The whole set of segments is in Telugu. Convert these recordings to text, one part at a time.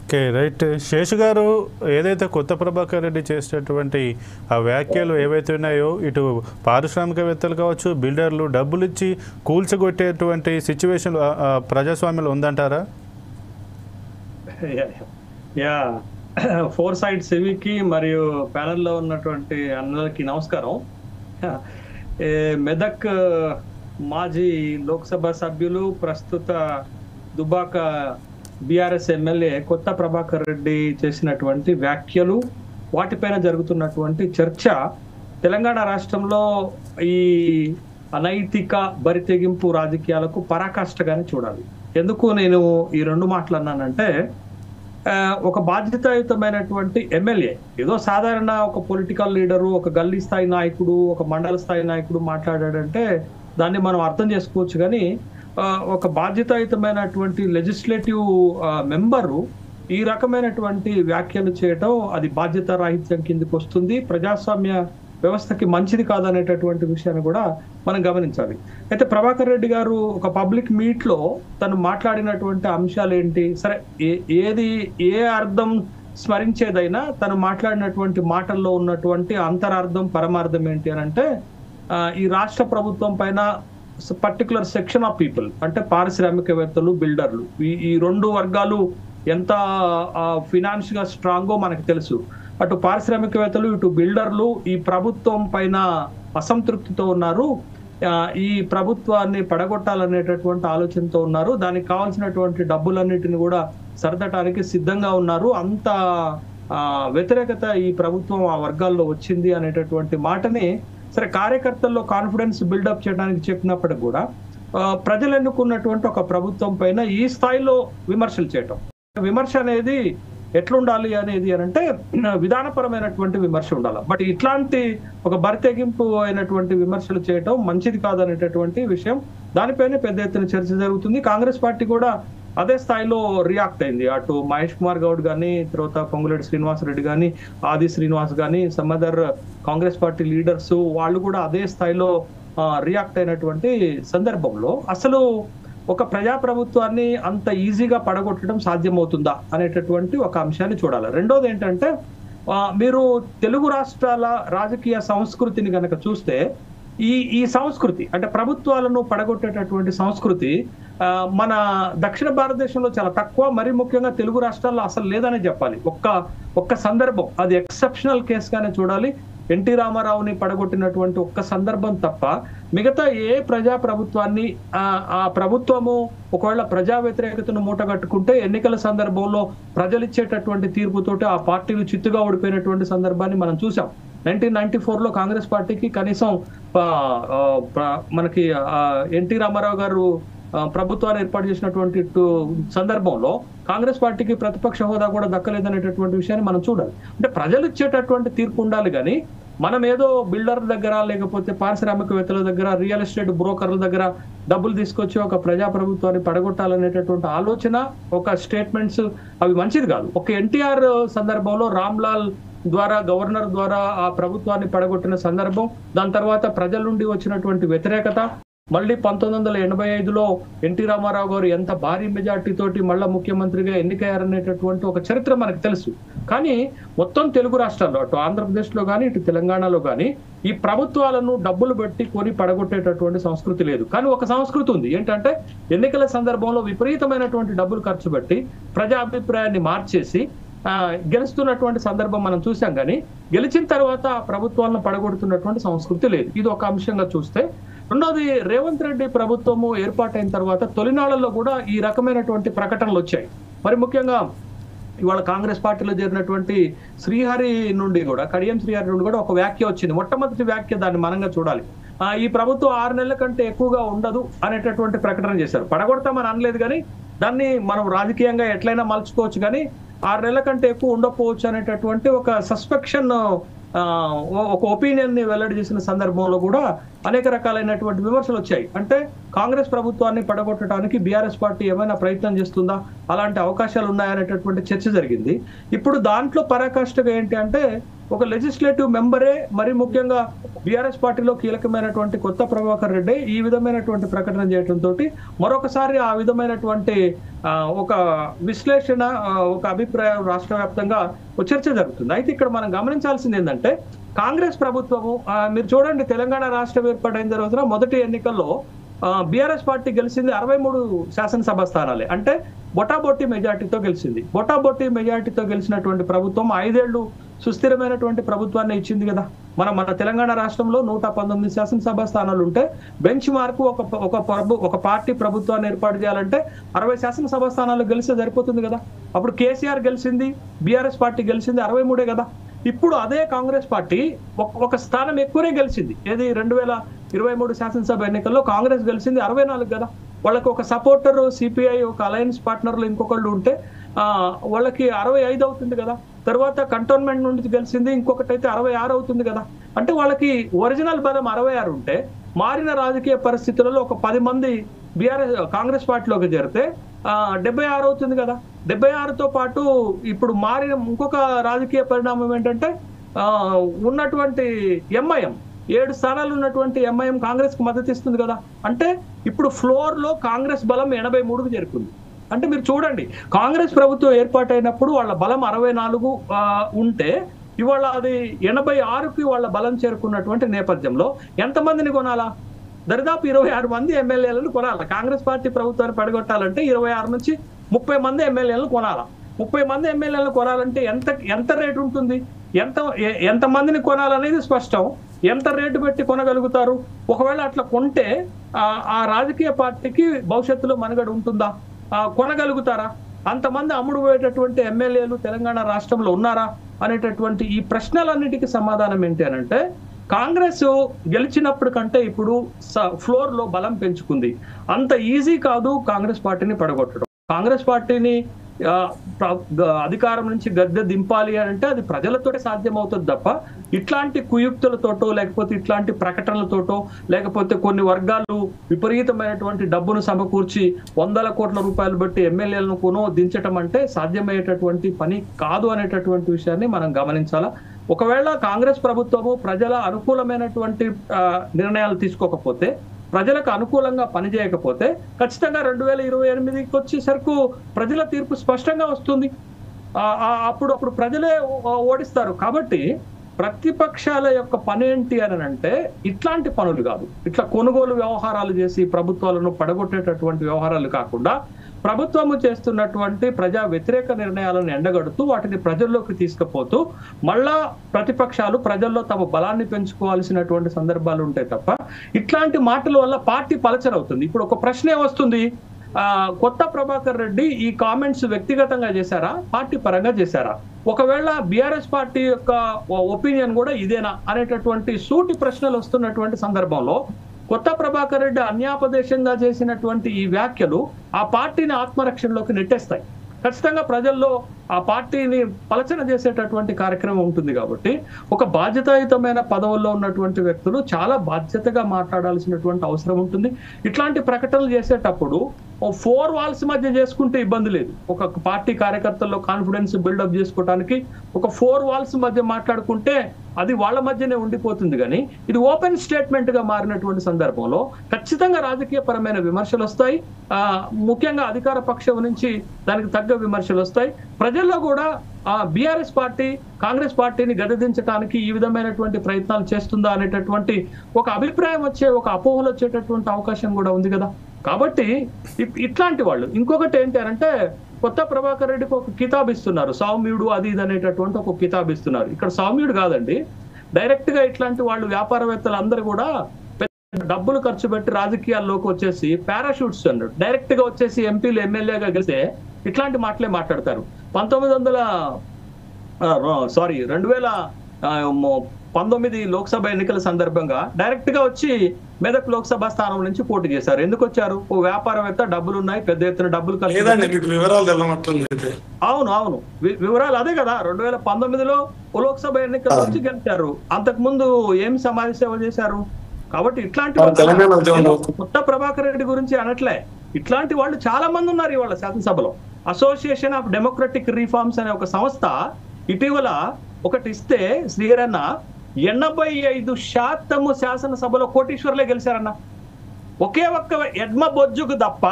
Okay, right. శేషు గారు, ఏదైతే కొత్త ప్రభాకర్ రెడ్డి చేసినటువంటి ఆ వ్యాఖ్యలు ఏవైతే ఉన్నాయో, ఇటు పారిశ్రామికవేత్తలు కావచ్చు, బిల్డర్లు డబ్బులు ఇచ్చి కూల్చగొట్టేటువంటి సిచ్యువేషన్ ప్రజాస్వామ్యంలో ఉందంటారా? యా ఫోర్ సైడ్ సివికి మరియు ప్యానెల్లో ఉన్నటువంటి అందరికి నమస్కారం. మెదక్ మాజీ లోక్సభ సభ్యులు, ప్రస్తుత దుబాక బీఆర్ఎస్ ఎమ్మెల్యే కొత్త ప్రభాకర్ రెడ్డి చేసినటువంటి వ్యాఖ్యలు, వాటిపైన జరుగుతున్నటువంటి చర్చ తెలంగాణ రాష్ట్రంలో ఈ అనైతిక బరితెగింపు రాజకీయాలకు పరాకాష్ఠగానే చూడాలి. ఎందుకు నేను ఈ రెండు మాటలు అన్నానంటే, ఒక బాధ్యతాయుతమైనటువంటి ఎమ్మెల్యే, ఏదో సాధారణ ఒక పొలిటికల్ లీడరు, ఒక గల్లీ స్థాయి నాయకుడు, ఒక మండల స్థాయి నాయకుడు మాట్లాడాడంటే దాన్ని మనం అర్థం చేసుకోవచ్చు. కానీ ఒక బాధ్యతాయుతమైనటువంటి లెజిస్లేటివ్ మెంబరు ఈ రకమైనటువంటి వ్యాఖ్యలు చేయటం అది బాధ్యత రాహిత్యం కిందకి వస్తుంది, ప్రజాస్వామ్య వ్యవస్థకి మంచిది కాదనేటటువంటి విషయాన్ని కూడా మనం గమనించాలి. అయితే ప్రభాకర్ రెడ్డి గారు ఒక పబ్లిక్ మీట్ లో తను మాట్లాడినటువంటి అంశాలు ఏంటి, సరే ఏది ఏ అర్థం స్మరించేదైనా తను మాట్లాడినటువంటి మాటల్లో ఉన్నటువంటి అంతరార్థం పరమార్థం ఏంటి అని అంటే, ఈ రాష్ట్ర ప్రభుత్వం పైన పర్టికులర్ సెక్షన్ ఆఫ్ పీపుల్, అంటే పారిశ్రామికవేత్తలు, బిల్డర్లు, ఈ రెండు వర్గాలు ఎంత ఫినాన్స్ గా స్ట్రాంగో మనకు తెలుసు. అటు పారిశ్రామికవేత్తలు, ఇటు బిల్డర్లు ఈ ప్రభుత్వం పైన అసంతృప్తితో ఉన్నారు, ఈ ప్రభుత్వాన్ని పడగొట్టాలనేటటువంటి ఆలోచనతో ఉన్నారు, దానికి కావాల్సినటువంటి డబ్బులన్నిటిని కూడా సర్దటానికి సిద్ధంగా ఉన్నారు. అంత వ్యతిరేకత ఈ ప్రభుత్వం ఆ వర్గాల్లో వచ్చింది అనేటటువంటి మాటని సరే కార్యకర్తల్లో కాన్ఫిడెన్స్ బిల్డప్ చేయడానికి చెప్పినప్పటికి కూడా ప్రజలు ఎన్నుకున్నటువంటి ఒక ప్రభుత్వం పైన ఈ స్థాయిలో విమర్శలు చేయటం, విమర్శ అనేది ఎట్లుండాలి అనేది అంటే విధానపరమైనటువంటి విమర్శ ఉండాలి. బట్ ఇట్లాంటి ఒక బరితెగింపు అయినటువంటి విమర్శలు చేయటం మంచిది కాదనేటటువంటి విషయం, దానిపైన పెద్ద ఎత్తున చర్చ జరుగుతుంది. కాంగ్రెస్ పార్టీ కూడా అదే స్థాయిలో రియాక్ట్ అయింది. అటు మహేష్ కుమార్ గౌడ్ కానీ, తర్వాత పొంగులేటి శ్రీనివాసరెడ్డి కానీ, ఆది శ్రీనివాస్ కానీ, some other Congress party leaders వాళ్ళు కూడా అదే స్థాయిలో రియాక్ట్ అయినటువంటి సందర్భంలో అసలు ఒక ప్రజాప్రభుత్వాన్ని అంత ఈజీగా పడగొట్టడం సాధ్యమవుతుందా అనేటటువంటి ఒక అంశాన్ని చూడాలి. రెండోది ఏంటంటే, మీరు తెలుగు రాష్ట్రాల రాజకీయ సంస్కృతిని కనుక చూస్తే ఈ సంస్కృతి అంటే ప్రభుత్వాలను పడగొట్టేటటువంటి సంస్కృతి మన దక్షిణ భారతదేశంలో చాలా తక్కువ, మరి ముఖ్యంగా తెలుగు రాష్ట్రాల్లో అసలు లేదనే చెప్పాలి. ఒక్క సందర్భం, అది ఎక్సెప్షనల్ కేసుగానే చూడాలి. ఎన్టీ రామారావుని పడగొట్టినటువంటి ఒక్క సందర్భం తప్ప మిగతా ఏ ప్రజా ప్రభుత్వాన్ని ఆ ప్రభుత్వము ఒకవేళ ప్రజా వ్యతిరేకతను మూటగట్టుకుంటే ఎన్నికల సందర్భంలో ప్రజలు ఇచ్చేటటువంటి తీర్పుతోటి ఆ పార్టీలు చిత్తుగా ఓడిపోయినటువంటి సందర్భాన్ని మనం చూసాం. 1994లో కాంగ్రెస్ పార్టీకి కనీసం మనకి ఎన్టీ రామారావు గారు ప్రభుత్వాన్ని ఏర్పాటు చేసినటువంటి సందర్భంలో కాంగ్రెస్ పార్టీకి ప్రతిపక్ష హోదా కూడా దక్కలేదనేటటువంటి విషయాన్ని మనం చూడాలి. అంటే ప్రజలు ఇచ్చేటటువంటి తీర్పు ఉండాలి, కానీ మనం ఏదో బిల్డర్ దగ్గర లేకపోతే పారిశ్రామికవేత్తల దగ్గర, రియల్ ఎస్టేట్ బ్రోకర్ల దగ్గర డబ్బులు తీసుకొచ్చి ఒక ప్రజాప్రభుత్వాన్ని పడగొట్టాలనేటటువంటి ఆలోచన, ఒక స్టేట్మెంట్స్ అవి మంచిది కాదు. ఒక ఎన్టీఆర్ సందర్భంలో రామ్లాల్ ద్వారా, గవర్నర్ ద్వారా ఆ ప్రభుత్వాన్ని పడగొట్టిన సందర్భం, దాని తర్వాత ప్రజల నుండి వచ్చినటువంటి వ్యతిరేకత, మళ్ళీ 1985లో ఎన్టీ రామారావు గారు ఎంత భారీ మెజార్టీ తోటి మళ్ళా ముఖ్యమంత్రిగా ఎన్నికయ్యారనేటటువంటి ఒక చరిత్ర మనకు తెలుసు. కానీ మొత్తం తెలుగు రాష్ట్రాల్లో, అటు ఆంధ్రప్రదేశ్లో కానీ ఇటు తెలంగాణలో కానీ ఈ ప్రభుత్వాలను డబ్బులు పెట్టి కొని పడగొట్టేటటువంటి సంస్కృతి లేదు. కానీ ఒక సంస్కృతి ఉంది, ఏంటంటే ఎన్నికల సందర్భంలో విపరీతమైనటువంటి డబ్బులు ఖర్చు పెట్టి ప్రజాభిప్రాయాన్ని మార్చేసి గెలుస్తున్నటువంటి సందర్భం మనం చూసాం. కానీ గెలిచిన తర్వాత ప్రభుత్వాలను పడగొడుతున్నటువంటి సంస్కృతి లేదు. ఇది ఒక అంశంగా చూస్తే, రెండోది రేవంత్ రెడ్డి ప్రభుత్వము ఏర్పాటైన తర్వాత తొలినాళ్లలో కూడా ఈ రకమైనటువంటి ప్రకటనలు వచ్చాయి. మరి ముఖ్యంగా ఇవాళ కాంగ్రెస్ పార్టీలో చేరినటువంటి శ్రీహరి నుండి కూడా, కడియం శ్రీహరి నుండి కూడా ఒక వ్యాఖ్య వచ్చింది. మొట్టమొదటి వ్యాఖ్య, దాన్ని మనంగా చూడాలి. ఈ ప్రభుత్వం 6 నెలల కంటే ఎక్కువగా ఉండదు అనేటటువంటి ప్రకటన చేశారు. పడగొడతామని అనలేదు, కానీ దాన్ని మనం రాజకీయంగా ఎట్లయినా మలుచుకోవచ్చు, కానీ 6 నెలల కంటే ఎక్కువ ఉండకపోవచ్చు అనేటటువంటి ఒక సస్పెక్షన్, ఒక ఒపీనియన్ ని వెల్లడి చేసిన సందర్భంలో కూడా అనేక రకాలైనటువంటి విమర్శలు వచ్చాయి. అంటే కాంగ్రెస్ ప్రభుత్వాన్ని పడగొట్టడానికి బీఆర్ఎస్ పార్టీ ఏమైనా ప్రయత్నం చేస్తుందా, అలాంటి అవకాశాలు ఉన్నాయనేటటువంటి చర్చ జరిగింది. ఇప్పుడు దాంట్లో పరాకాష్ఠగా ఏంటి అంటే, ఒక లెజిస్లేటివ్ మెంబరే, మరి ముఖ్యంగా బీఆర్ఎస్ పార్టీలో కీలకమైనటువంటి కొత్త ప్రభాకర్ రెడ్డి ఈ విధమైనటువంటి ప్రకటన చేయడంతో మరొకసారి ఆ విధమైనటువంటి ఒక విశ్లేషణ, ఒక అభిప్రాయం రాష్ట్ర వ్యాప్తంగా ఒక చర్చ జరుగుతుంది. అయితే ఇక్కడ మనం గమనించాల్సింది ఏంటంటే, కాంగ్రెస్ ప్రభుత్వము మీరు చూడండి, తెలంగాణ రాష్ట్రం ఏర్పాటైన తర్వాత మొదటి ఎన్నికల్లో బీఆర్ఎస్ పార్టీ గెలిచింది 63 శాసనసభ స్థానాలే, అంటే బొటాబొట్టి మెజార్టీతో గెలిచింది. బొటాబొట్టి మెజార్టీతో గెలిచినటువంటి ప్రభుత్వం 5 ఏళ్లు సుస్థిరమైనటువంటి ప్రభుత్వాన్ని ఇచ్చింది కదా. మన తెలంగాణ రాష్ట్రంలో 119 శాసనసభ స్థానాలు ఉంటే బెంచ్ మార్క్ ఒక పార్టీ ప్రభుత్వాన్ని ఏర్పాటు చేయాలంటే 60 శాసనసభ స్థానాలు గెలిస్తే సరిపోతుంది కదా. అప్పుడు కేసీఆర్ గెలిచింది, బీఆర్ఎస్ పార్టీ గెలిచింది 63 కదా. ఇప్పుడు అదే కాంగ్రెస్ పార్టీ ఒక స్థానం ఎక్కువనే గెలిచింది. ఏది 2023 శాసనసభ ఎన్నికల్లో కాంగ్రెస్ గెలిచింది 64 కదా. వాళ్ళకి ఒక సపోర్టర్ సిపిఐ, ఒక అలయన్స్ పార్ట్నర్లు ఇంకొకళ్ళు ఉంటే వాళ్ళకి 65 అవుతుంది కదా. తర్వాత కంటోన్మెంట్ నుండి గెలిచింది ఇంకొకటైతే 66 అవుతుంది కదా. అంటే వాళ్ళకి ఒరిజినల్ బలం 66 ఉంటే, మారిన రాజకీయ పరిస్థితులలో ఒక 10 మంది కాంగ్రెస్ పార్టీలోకి చేరితే 76 అవుతుంది కదా. 76తో పాటు ఇప్పుడు మారిన ఇంకొక రాజకీయ పరిణామం ఏంటంటే, ఉన్నటువంటి ఎంఐఎం 7 స్థానాలు ఉన్నటువంటి ఎంఐఎం కాంగ్రెస్ కు మద్దతు ఇస్తుంది కదా. అంటే ఇప్పుడు ఫ్లోర్ లో కాంగ్రెస్ బలం 83కు చేరుకుంది. అంటే మీరు చూడండి, కాంగ్రెస్ ప్రభుత్వం ఏర్పాటైనప్పుడు వాళ్ళ బలం 64 ఉంటే ఇవాళ అది 86కి వాళ్ళ బలం చేరుకున్నటువంటి నేపథ్యంలో ఎంతమందిని కొనాలా? దరిదాపు 26 మంది ఎమ్మెల్యేలను కొనాలి. కాంగ్రెస్ పార్టీ ప్రభుత్వాన్ని పడగొట్టాలంటే 26 నుంచి 30 మంది ఎమ్మెల్యేలను కొనాలా. 30 మంది ఎమ్మెల్యేలను కొనాలంటే ఎంత రేటు ఉంటుంది? ఎంత మందిని కొనాలనేది స్పష్టం. ఎంత రేటు పెట్టి కొనగలుగుతారు? ఒకవేళ అట్లా కొంటే ఆ రాజకీయ పార్టీకి భవిష్యత్తులో మనుగడ ఉంటుందా? కొనగలుగుతారా? అంతమంది అమ్ముడు పోయేటటువంటి ఎమ్మెల్యేలు తెలంగాణ రాష్ట్రంలో ఉన్నారా అనేటటువంటి ఈ ప్రశ్నలన్నిటికీ సమాధానం ఏంటి అనంటే, కాంగ్రెస్ గెలిచినప్పుడు కంటే ఇప్పుడు ఫ్లోర్ లో బలం పెంచుకుంది. అంత ఈజీ కాదు కాంగ్రెస్ పార్టీని పడగొట్టడం. కాంగ్రెస్ పార్టీని అధికారం నుంచి గద్దె దింపాలి అంటే అది ప్రజలతోటే సాధ్యమవుతుంది తప్ప ఇట్లాంటి కుయుక్తులతోటో, లేకపోతే ఇట్లాంటి ప్రకటనలతోటో, లేకపోతే కొన్ని వర్గాలు విపరీతమైనటువంటి డబ్బును సమకూర్చి 100 కోట్ల రూపాయలు బట్టి ఎమ్మెల్యేలను దించటం అంటే సాధ్యమయ్యేటటువంటి పని కాదు అనేటటువంటి విషయాన్ని మనం గమనించాలా. ఒకవేళ కాంగ్రెస్ ప్రభుత్వము ప్రజల అనుకూలమైనటువంటి నిర్ణయాలు తీసుకోకపోతే, ప్రజలకు అనుకూలంగా పనిచేయకపోతే ఖచ్చితంగా 2028కి వచ్చేసరికి ప్రజల తీర్పు స్పష్టంగా వస్తుంది. అప్పుడు ప్రజలే ఓడిస్తారు. కాబట్టి ప్రతిపక్షాల యొక్క పని ఏంటి అని అంటే, ఇట్లాంటి పనులు కాదు, ఇట్లా కొనుగోలు వ్యవహారాలు చేసి ప్రభుత్వాలను పడగొట్టేటటువంటి వ్యవహారాలు కాకుండా, ప్రభుత్వము చేస్తున్నటువంటి ప్రజా వ్యతిరేక నిర్ణయాలను ఎండగడుతూ వాటిని ప్రజల్లోకి తీసుకుపోతూ మళ్ళా ప్రతిపక్షాలు ప్రజల్లో తమ బలాన్ని పెంచుకోవాల్సినటువంటి సందర్భాలు ఉంటాయి తప్ప ఇట్లాంటి మాటల వల్ల పార్టీ పలచరవుతుంది. ఇప్పుడు ఒక ప్రశ్నే వస్తుంది, కొత్త ప్రభాకర్ రెడ్డి ఈ కామెంట్స్ వ్యక్తిగతంగా చేశారా, పార్టీ పరంగా చేశారా? ఒకవేళ బీఆర్ఎస్ పార్టీ యొక్క ఒపీనియన్ కూడా ఇదేనా అనేటటువంటి సూటి ప్రశ్నలు వస్తున్నటువంటి సందర్భంలో కొత్త ప్రభాకర్ రెడ్డి అన్యాపదేశంగా చేసినటువంటి ఈ వ్యాఖ్యలు ఆ పార్టీని ఆత్మరక్షణలోకి నెట్టేస్తాయి. ఖచ్చితంగా ప్రజల్లో ఆ పార్టీని పలచన చేసేటటువంటి కార్యక్రమం ఉంటుంది. కాబట్టి ఒక బాధ్యతాయుతమైన పదవుల్లో ఉన్నటువంటి వ్యక్తులు చాలా బాధ్యతగా మాట్లాడాల్సినటువంటి అవసరం ఉంటుంది. ఇట్లాంటి ప్రకటనలు చేసేటప్పుడు 4 వాల్స్ మధ్య చేసుకుంటే ఇబ్బంది లేదు. ఒక పార్టీ కార్యకర్తల్లో కాన్ఫిడెన్స్ బిల్డప్ చేసుకోవడానికి ఒక 4 వాల్స్ మధ్య మాట్లాడుకుంటే అది వాళ్ళ మధ్యనే ఉండిపోతుంది. కానీ ఇది ఓపెన్ స్టేట్మెంట్ గా మారినటువంటి సందర్భంలో ఖచ్చితంగా రాజకీయ పరమైన విమర్శలు వస్తాయి. ముఖ్యంగా అధికార పక్షం నుంచి దానికి తగ్గ విమర్శలు వస్తాయి. ప్రజల్లో కూడా బీఆర్ఎస్ పార్టీ కాంగ్రెస్ పార్టీని గద్దెదించడానికి ఈ విధమైనటువంటి ప్రయత్నాలు చేస్తుందా అనేటటువంటి ఒక అభిప్రాయం వచ్చే, ఒక అపోహలు వచ్చేటటువంటి అవకాశం కూడా ఉంది కదా. కాబట్టి ఇట్లాంటి వాళ్ళు ఇంకొకటి ఏంటి అంటే, కొత్త ప్రభాకర్ రెడ్డికి ఒక కితాబ్ ఇస్తున్నారు, సౌమ్యుడు అది ఇది అనేటటువంటి ఒక కితాబ్ ఇస్తున్నారు. ఇక్కడ సౌమ్యుడు కాదండి, డైరెక్ట్ గా ఇట్లాంటి వాళ్ళు వ్యాపారవేత్తలు అందరూ కూడా డబ్బులు ఖర్చు పెట్టి రాజకీయాల్లోకి వచ్చేసి పారాషూట్స్ అన్నాడు, డైరెక్ట్ గా వచ్చేసి ఎంపీలు ఎమ్మెల్యేగా గెలిస్తే ఇట్లాంటి మాటలే మాట్లాడతారు. 2019 లోక్సభ ఎన్నికల సందర్భంగా డైరెక్ట్ గా వచ్చి మెదక్ లోక్సభ స్థానం నుంచి పోటీ చేశారు. ఎందుకు వచ్చారు? ఓ వ్యాపారవేత్త, డబ్బులు ఉన్నాయి, పెద్ద ఎత్తున డబ్బులు ఖర్చు. అవును వివరాలు అదే కదా. 2019లో లోక్సభ ఎన్నికల నుంచి గెలిచారు. అంతకు ముందు ఏం సమాజ సేవ చేశారు? కాబట్టి ఇట్లాంటి కొత్త ప్రభాకర్ రెడ్డి గురించి అనట్లే, ఇట్లాంటి వాళ్ళు చాలా మంది ఉన్నారు ఇవాళ శాసనసభలో. అసోసియేషన్ ఆఫ్ డెమోక్రటిక్ రిఫార్మ్స్ అనే ఒక సంస్థ ఇటీవల ఒకటి ఇస్తే శ్రీరన్న 85% శాసనసభలో కోటీశ్వర్లే గెలిచారన్న. ఒకే ఒక్క ఎడ్మ బొజ్జుకు తప్ప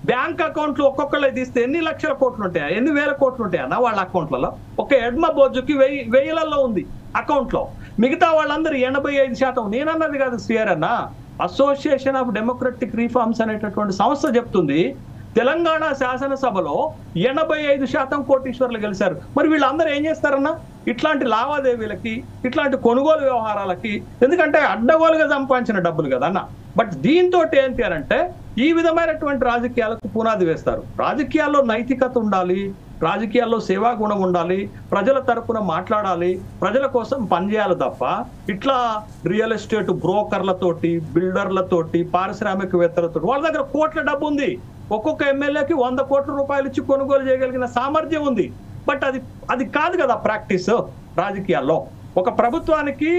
బ్యాంక్ అకౌంట్లు ఒక్కొక్కళ్ళే తీస్తే ఎన్ని లక్షల కోట్లు ఉంటాయా, ఎన్ని వేల కోట్లు ఉంటాయన్న వాళ్ళ అకౌంట్లలో? ఒక ఎడ్మ బొజ్జుకి వెయ్యిలలో ఉంది అకౌంట్లో. మిగతా వాళ్ళందరూ 85%. నేనన్నది కాదు శ్రీరన్న, అసోసియేషన్ ఆఫ్ డెమోక్రటిక్ రిఫార్మ్స్ అనేటటువంటి సంస్థ చెప్తుంది తెలంగాణ శాసనసభలో 85% కోటీశ్వర్లు గెలిచారు. మరి వీళ్ళందరూ ఏం చేస్తారన్నా? ఇట్లాంటి లావాదేవీలకి, ఇట్లాంటి కొనుగోలు వ్యవహారాలకి, ఎందుకంటే అడ్డగోలుగా సంపాదించిన డబ్బులు కదా అన్న. బట్ దీంతో ఏంటి అంటే ఈ విధమైనటువంటి రాజకీయాలకు పునాది వేస్తారు. రాజకీయాల్లో నైతికత ఉండాలి, రాజకీయాల్లో సేవా గుణం ఉండాలి, ప్రజల తరపున మాట్లాడాలి, ప్రజల కోసం పనిచేయాలి తప్ప ఇట్లా రియల్ ఎస్టేట్ బ్రోకర్లతోటి, బిల్డర్లతోటి, పారిశ్రామికవేత్తలతోటి, వాళ్ళ దగ్గర కోట్ల డబ్బు ఉంది. ఒక్కొక్క ఎమ్మెల్యేకి 100 కోట్ల రూపాయలు ఇచ్చి కొనుగోలు చేయగలిగిన సామర్థ్యం ఉంది. బట్ అది కాదు కదా ప్రాక్టీస్ రాజకీయాల్లో. ఒక ప్రభుత్వానికి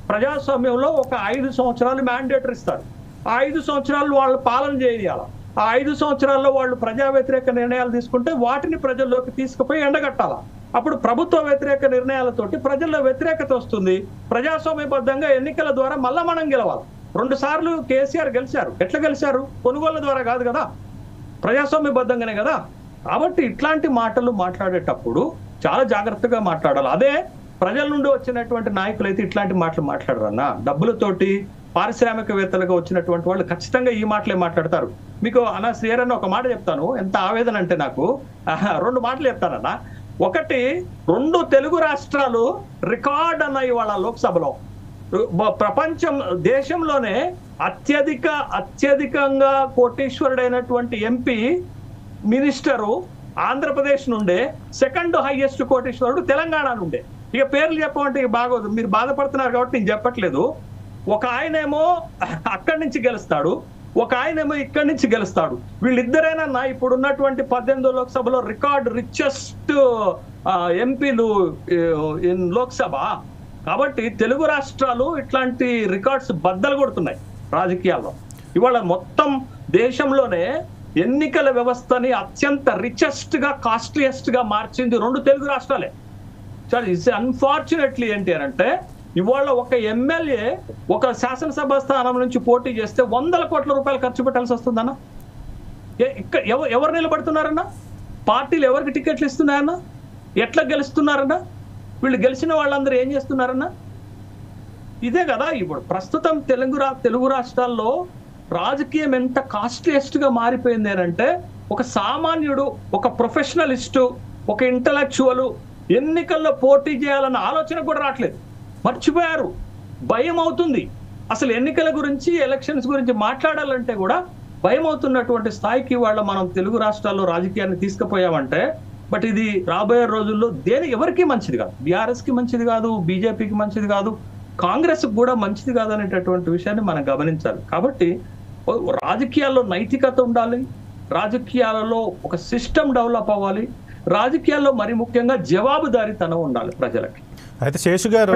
ప్రజాస్వామ్యంలో ఒక 5 సంవత్సరాలు మ్యాండేటర్ ఇస్తారు. ఆ 5 సంవత్సరాలు వాళ్ళు పాలన చేయాలి. ఆ 5 సంవత్సరాల్లో వాళ్ళు ప్రజా వ్యతిరేక నిర్ణయాలు తీసుకుంటే వాటిని ప్రజల్లోకి తీసుకుపోయి ఎండగట్టాలా. అప్పుడు ప్రభుత్వ వ్యతిరేక నిర్ణయాలతోటి ప్రజల్లో వ్యతిరేకత వస్తుంది. ప్రజాస్వామ్యబద్ధంగా ఎన్నికల ద్వారా మళ్ళా మనం గెలవాలి. 2 సార్లు కేసీఆర్ గెలిచారు. ఎట్లా గెలిచారు? కొనుగోళ్ల ద్వారా కాదు కదా, ప్రజాస్వామ్యబద్ధంగానే కదా. కాబట్టి ఇట్లాంటి మాటలు మాట్లాడేటప్పుడు చాలా జాగ్రత్తగా మాట్లాడాలి. అదే ప్రజల నుండి వచ్చినటువంటి నాయకులు అయితే ఇట్లాంటి మాటలు మాట్లాడరన్న. డబ్బులతోటి పారిశ్రామికవేత్తలుగా వచ్చినటువంటి వాళ్ళు ఖచ్చితంగా ఈ మాటలే మాట్లాడతారు. మీకు అన్న శ్రీరన్న ఒక మాట చెప్తాను, ఎంత ఆవేదన అంటే నాకు 2 మాటలు చెప్తానన్న. ఒకటి, 2 తెలుగు రాష్ట్రాలు రికార్డ్ అన్న ఇవాళ లోక్సభలో. ప్రపంచం దేశంలోనే అత్యధికంగా కోటీశ్వరుడైనటువంటి ఎంపీ మినిస్టరు ఆంధ్రప్రదేశ్ నుండే, సెకండ్ హైయెస్ట్ కోటీశ్వరుడు తెలంగాణ నుండే. ఇక పేర్లు చెప్పమంటే ఇక బాగోదు, మీరు బాధపడుతున్నారు కాబట్టి నేను చెప్పట్లేదు. ఒక ఆయనేమో అక్కడి నుంచి గెలుస్తాడు, ఒక ఆయనేమో ఇక్కడి నుంచి గెలుస్తాడు. వీళ్ళిద్దరేనన్నా ఇప్పుడు ఉన్నటువంటి 18వ లోక్సభలో రికార్డ్ రిచెస్ట్ ఎంపీలు ఇన్ లోక్సభ. కాబట్టి తెలుగు రాష్ట్రాలు ఇట్లాంటి రికార్డ్స్ బద్దలు కొడుతున్నాయి రాజకీయాల్లో. ఇవాళ మొత్తం దేశంలోనే ఎన్నికల వ్యవస్థని అత్యంత రిచెస్ట్ గా, కాస్ట్లీయెస్ట్ గా మార్చింది 2 తెలుగు రాష్ట్రాలే. అన్ఫార్చునేట్లీ ఏంటి అంటే ఇవాళ ఒక ఎమ్మెల్యే ఒక శాసనసభ స్థానం నుంచి పోటీ చేస్తే 100 కోట్ల రూపాయలు ఖర్చు పెట్టాల్సి వస్తుందన్న. ఎవరు నిలబడుతున్నారన్న? పార్టీలు ఎవరికి టికెట్లు ఇస్తున్నాయన్న? ఎట్లా గెలుస్తున్నారన్న? వీళ్ళు గెలిచిన వాళ్ళందరూ ఏం చేస్తున్నారన్న? ఇదే కదా ఇప్పుడు ప్రస్తుతం తెలుగు రాష్ట్రాల్లో రాజకీయం ఎంత కాస్ట్లీయెస్ట్ గా మారిపోయింది అంటే ఒక సామాన్యుడు, ఒక ప్రొఫెషనలిస్టు, ఒక ఇంటలెక్చువల్ ఎన్నికల్లో పోటీ చేయాలన్న ఆలోచన కూడా రావట్లేదు. మర్చిపోయారు. భయం అవుతుంది. అసలు ఎన్నికల గురించి, ఎలక్షన్స్ గురించి మాట్లాడాలంటే కూడా భయం అవుతున్నటువంటి స్థాయికి వాళ్ళ మనం తెలుగు రాష్ట్రాల్లో రాజకీయాన్ని తీసుకుపోయామంటే, బట్ ఇది రాబోయే రోజుల్లో ఎవరికి మంచిది కాదు. బీఆర్ఎస్కి మంచిది కాదు, బీజేపీకి మంచిది కాదు, కాంగ్రెస్కి కూడా మంచిది కాదు అనేటటువంటి విషయాన్ని మనం గమనించాలి. కాబట్టి రాజకీయాల్లో నైతికత ఉండాలి, రాజకీయాలలో ఒక సిస్టమ్ డెవలప్ అవ్వాలి, రాజకీయాల్లో మరి ముఖ్యంగా జవాబుదారీతనం ఉండాలి ప్రజలకి. అయితే శేషు గారు